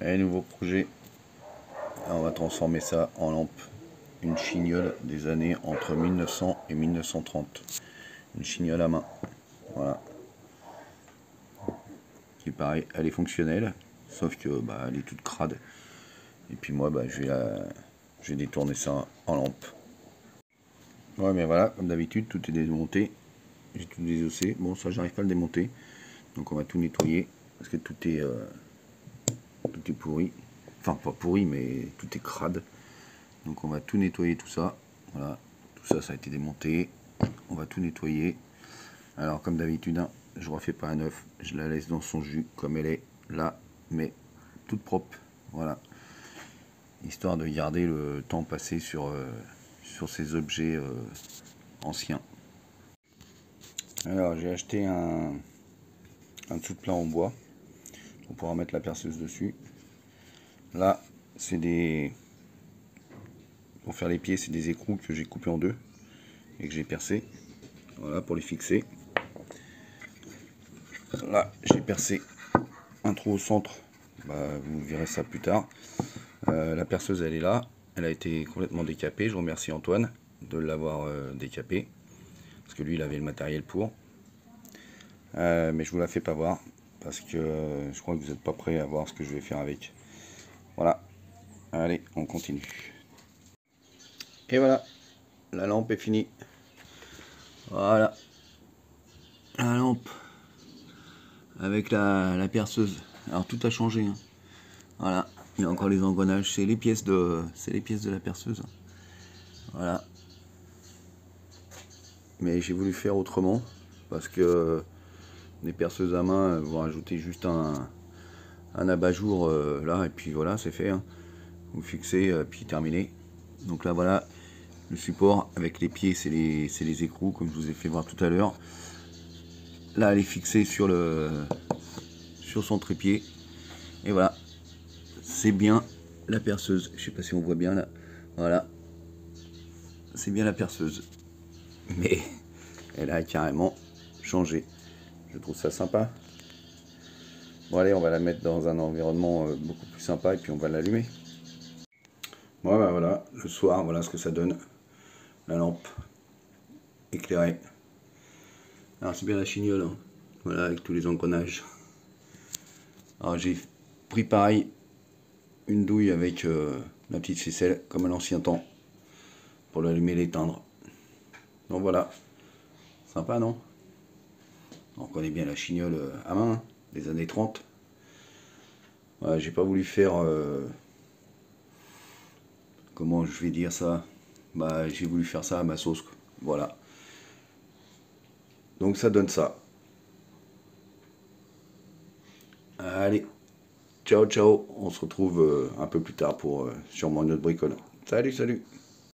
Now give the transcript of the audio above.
Allez, nouveau projet. Alors, on va transformer ça en lampe. Une chignole des années entre 1900 et 1930. Une chignole à main. Voilà. Qui pareil, elle est fonctionnelle. Sauf que elle est toute crade. Et puis moi, je vais détourner ça en lampe. Ouais, mais voilà, comme d'habitude, tout est démonté. J'ai tout désossé. Bon, ça, j'arrive pas à le démonter. Donc on va tout nettoyer. Parce que tout est pourri. Enfin, pas pourri, mais tout est crade. Donc on va tout nettoyer, tout ça. Voilà, tout ça, ça a été démonté. On va tout nettoyer. Alors, comme d'habitude, hein, je refais pas à neuf. Je la laisse dans son jus, comme elle est là, mais toute propre. Voilà. Histoire de garder le temps passé sur ces objets anciens. Alors, j'ai acheté un dessous de plat en bois pour pouvoir mettre la perceuse dessus. Là, c'est des... Pour faire les pieds, c'est des écrous que j'ai coupés en deux et que j'ai percé. Voilà, pour les fixer. Là, j'ai percé un trou au centre. Vous verrez ça plus tard. La perceuse, elle est là. Elle a été complètement décapée. Je remercie Antoine de l'avoir décapée. Parce que lui, il avait le matériel pour. Mais je vous la fais pas voir. Parce que je crois que vous n'êtes pas prêts à voir ce que je vais faire avec. Voilà. Allez, on continue. Et voilà. La lampe est finie. Voilà. La lampe. Avec la perceuse. Alors tout a changé. Hein. Voilà. Il y a encore les engrenages. C'est les pièces de la perceuse. Voilà. Mais j'ai voulu faire autrement. Parce que les perceuses à main vont rajouter juste un abat-jour là. Et puis voilà, c'est fait. Hein. Vous fixez, puis terminé. Donc là, voilà. Le support avec les pieds, c'est les écrous, comme je vous ai fait voir tout à l'heure. Là, elle est fixée sur son trépied. Et voilà. C'est bien la perceuse. Je sais pas si on voit bien là. Voilà. C'est bien la perceuse. Mais elle a carrément changé. Je trouve ça sympa. Bon allez, on va la mettre dans un environnement beaucoup plus sympa et puis on va l'allumer. Bon voilà, le soir, voilà ce que ça donne. La lampe éclairée. Alors c'est bien la chignole, hein. Voilà, avec tous les engrenages. Alors j'ai pris pareil une douille avec la petite ficelle, comme à l'ancien temps, pour l'allumer et l'éteindre. Donc voilà, sympa non? On connaît bien la chignole à main, hein, des années 30. Ouais, j'ai pas voulu faire... comment je vais dire ça? J'ai voulu faire ça à ma sauce, quoi. Voilà. Donc ça donne ça. Allez, ciao ciao, on se retrouve un peu plus tard pour sûrement une autre bricole. Salut, salut.